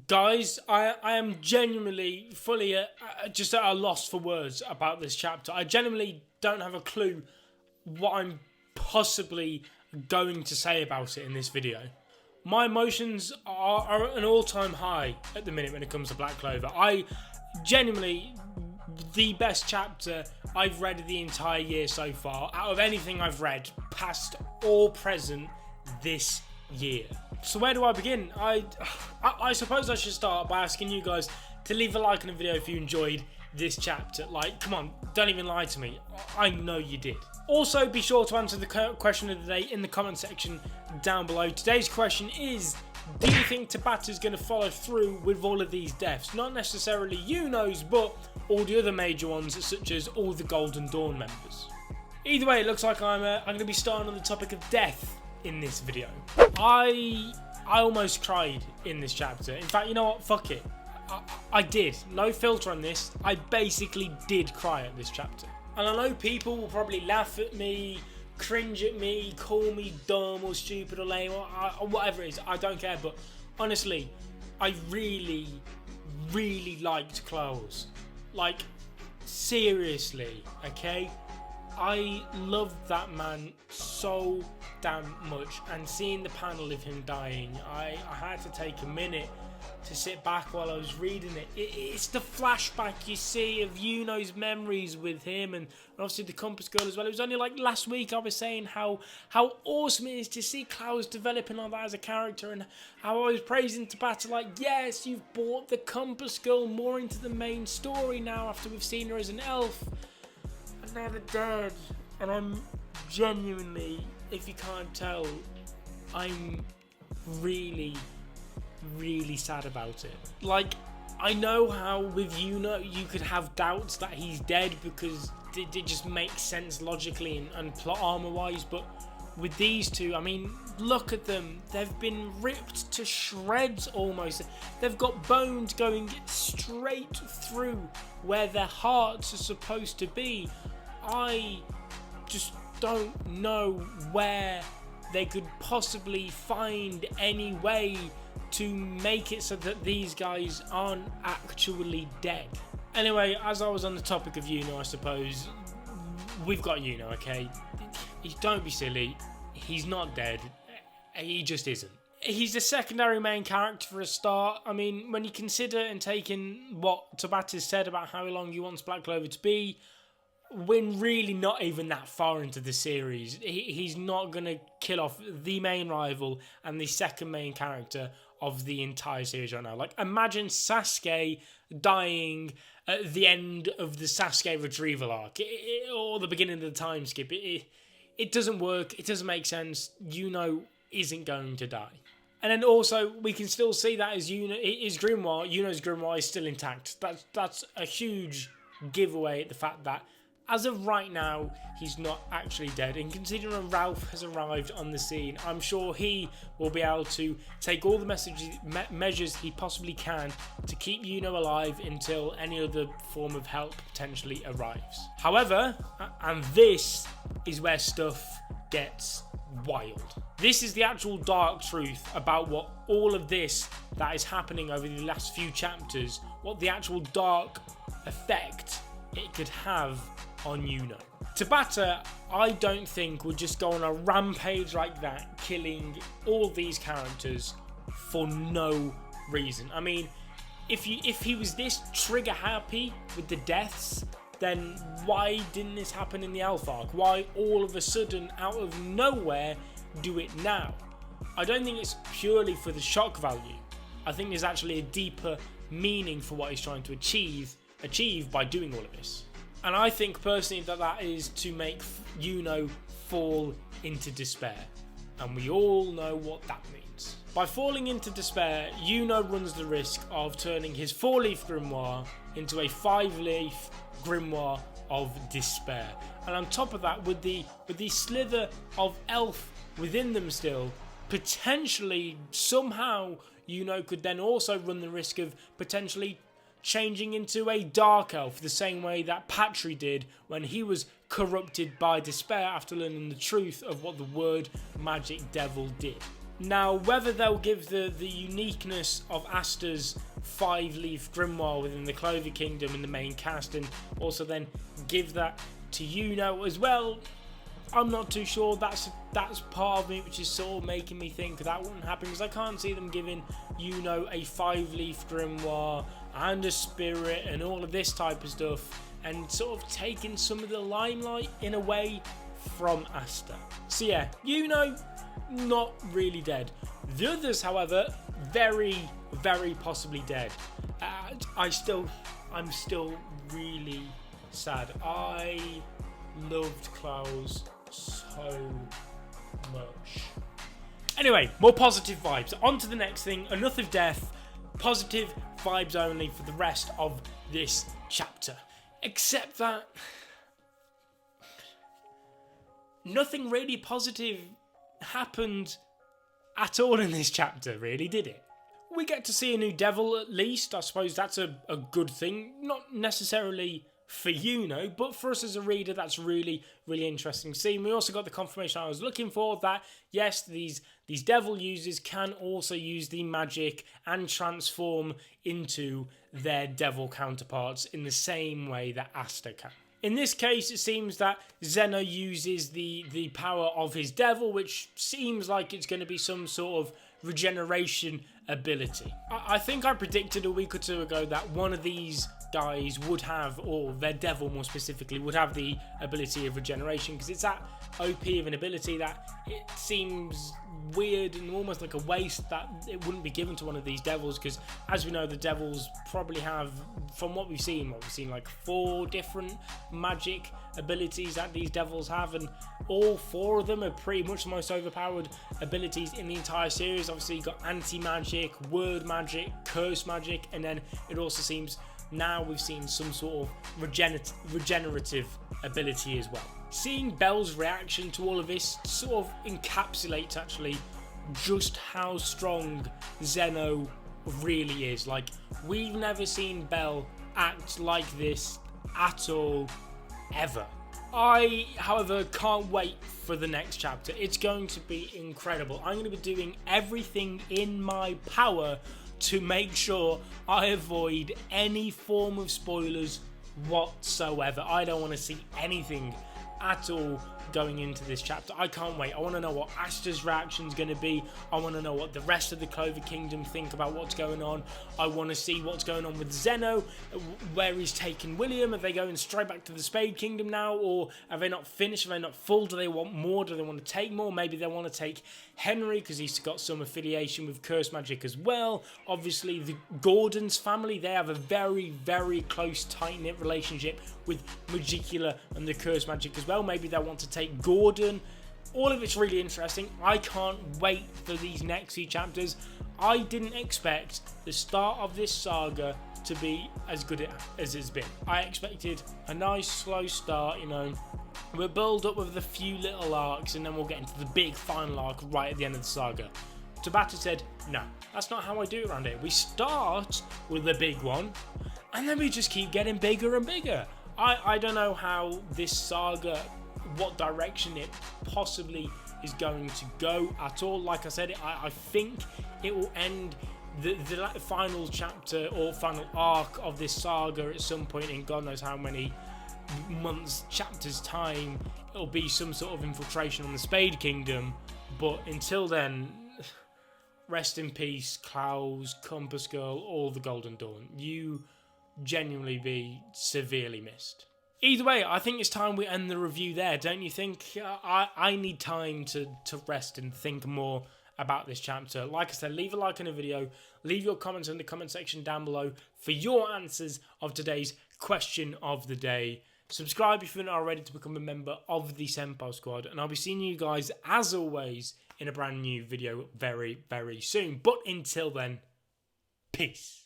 Guys, I am genuinely fully just at a loss for words about this chapter. I genuinely don't have a clue what I'm possibly going to say about it in this video. My emotions are at an all-time high at the minute when it comes to Black Clover. I genuinely, the best chapter I've read the entire year so far, out of anything I've read, past or present this year. So where do I begin? I suppose I should start by asking you guys to leave a like on the video if you enjoyed this chapter. Like, come on, don't even lie to me. I know you did. Also, be sure to answer the question of the day in the comment section down below. Today's question is, do you think Tabata's going to follow through with all of these deaths? Not necessarily Yuno's, but all the other major ones, such as all the Golden Dawn members. Either way, it looks like I'm going to be starting on the topic of death in this video. I almost cried in this chapter. In fact, you know what? Fuck it. I did. No filter on this. I basically did cry at this chapter. And I know people will probably laugh at me, cringe at me, call me dumb or stupid or lame or whatever it is. I don't care. But honestly, I really, really liked Close. Like, seriously, okay? I loved that man so damn much, and seeing the panel of him dying, I had to take a minute to sit back while I was reading it. It's the flashback you see of Yuno's memories with him and obviously the Compass Girl as well. It was only like last week I was saying how awesome it is to see Klaus developing all that as a character, and how I was praising Tabata like, yes, you've brought the Compass Girl more into the main story now after we've seen her as an elf. And now they're dead, and I'm genuinely, if you can't tell, I'm really sad about it. Like, I know how with Yuno you could have doubts that he's dead because it just makes sense logically and plot armor wise, but with these two, I mean, look at them. They've been ripped to shreds almost. They've got bones going straight through where their hearts are supposed to be. I just don't know where they could possibly find any way to make it so that these guys aren't actually dead. Anyway, as I was on the topic of Yuno, I suppose, we've got Yuno, okay? Don't be silly. He's not dead. He just isn't. He's the secondary main character for a start. I mean, when you consider and take in what Tabata said about how long he wants Black Clover to be, we're really not even that far into the series. He's not going to kill off the main rival and the second main character of the entire series right now. Like, imagine Sasuke dying at the end of the Sasuke retrieval arc, or the beginning of the time skip. It doesn't work. It doesn't make sense. Yuno isn't going to die. And then also, we can still see that as Yuno's grimoire is still intact. That's a huge giveaway at the fact that as of right now, he's not actually dead. And considering Ralph has arrived on the scene, I'm sure he will be able to take all the measures he possibly can to keep Yuno alive until any other form of help potentially arrives. However, and this is where stuff gets wild. This is the actual dark truth about what all of this that is happening over the last few chapters, what the actual dark effect it could have on Yuno. Tabata, I don't think, would just go on a rampage like that, killing all these characters for no reason. I mean, if he was this trigger happy with the deaths, then why didn't this happen in the Elf arc? Why all of a sudden, out of nowhere, do it now? I don't think it's purely for the shock value. I think there's actually a deeper meaning for what he's trying to achieve by doing all of this. And I think personally that is to make Yuno fall into despair. And we all know what that means. By falling into despair, Yuno runs the risk of turning his 4-leaf grimoire into a 5-leaf grimoire of despair. And on top of that, with the slither of elf within them still, potentially somehow Yuno could then also run the risk of potentially changing into a dark elf the same way that Patry did when he was corrupted by despair after learning the truth of what the word magic devil did. Now, whether they'll give the uniqueness of Asta's 5-leaf grimoire within the Clover Kingdom in the main cast, and also then give that to Yuno as well, I'm not too sure. That's part of me which is sort of making me think that wouldn't happen, because I can't see them giving Yuno a 5-leaf grimoire and a spirit and all of this type of stuff, and sort of taking some of the limelight in a way from Asta. So yeah, Yuno, not really dead. The others, however, very, very possibly dead. I'm still really sad. I loved Klaus so much. Anyway, more positive vibes. On to the next thing. Enough of death. Positive vibes only for the rest of this chapter. Except that nothing really positive happened at all in this chapter, really, did it? We get to see a new devil at least. I suppose that's a good thing. Not necessarily for Yuno, but for us as a reader, that's really, really interesting to see. We also got the confirmation I was looking for that, yes, these devil users can also use the magic and transform into their devil counterparts in the same way that Asta can. In this case, it seems that Zeno uses the power of his devil, which seems like it's going to be some sort of regeneration ability. I think I predicted a week or two ago that one of these guys would have, or their devil more specifically, would have the ability of regeneration, because it's that OP of an ability that it seems weird and almost like a waste that it wouldn't be given to one of these devils, because as we know, the devils probably have, from what we've seen like 4 different magic abilities that these devils have, and all 4 of them are pretty much the most overpowered abilities in the entire series. Obviously, you've got anti-magic, word magic, curse magic, and then it also seems now we've seen some sort of regenerative ability as well. Seeing Belle's reaction to all of this sort of encapsulates actually just how strong Zeno really is. Like, we've never seen Belle act like this at all, ever. I, however, can't wait for the next chapter. It's going to be incredible. I'm going to be doing everything in my power to make sure I avoid any form of spoilers whatsoever. I don't want to see anything at all going into this chapter. I can't wait. I want to know what Asta's reaction is going to be. I want to know what the rest of the Clover Kingdom think about what's going on. I want to see what's going on with Zeno, where he's taking William. Are they going straight back to the Spade Kingdom now, or are they not finished? Are they not full? Do they want more? Do they want to take more? Maybe they want to take Henry because he's got some affiliation with curse magic as well. Obviously, the Gordon's family, they have a very, very close, tight-knit relationship with Magicula and the curse magic as well. Maybe they want to take Gordon. All of it's really interesting. I can't wait for these next few chapters. I didn't expect the start of this saga to be as good as it's been. I expected a nice slow start, you know. We'll build up with a few little arcs and then we'll get into the big final arc right at the end of the saga. Tabata said, no, that's not how I do it around here. We start with the big one and then we just keep getting bigger and bigger. I don't know how this saga, what direction it possibly is going to go at all. Like I said, I think it will end the final chapter or final arc of this saga at some point in God knows how many months, chapters time. It'll be some sort of infiltration on the Spade Kingdom, but until then, rest in peace, Klaus, Compass Girl, all the Golden Dawn. You genuinely be severely missed. Either way, I think it's time we end the review there, don't you think? I need time to rest and think more about this chapter. Like I said, leave a like on the video, leave your comments in the comment section down below for your answers of today's question of the day. Subscribe if you're not already to become a member of the Senpai Squad, and I'll be seeing you guys, as always, in a brand new video very, very soon. But until then, peace.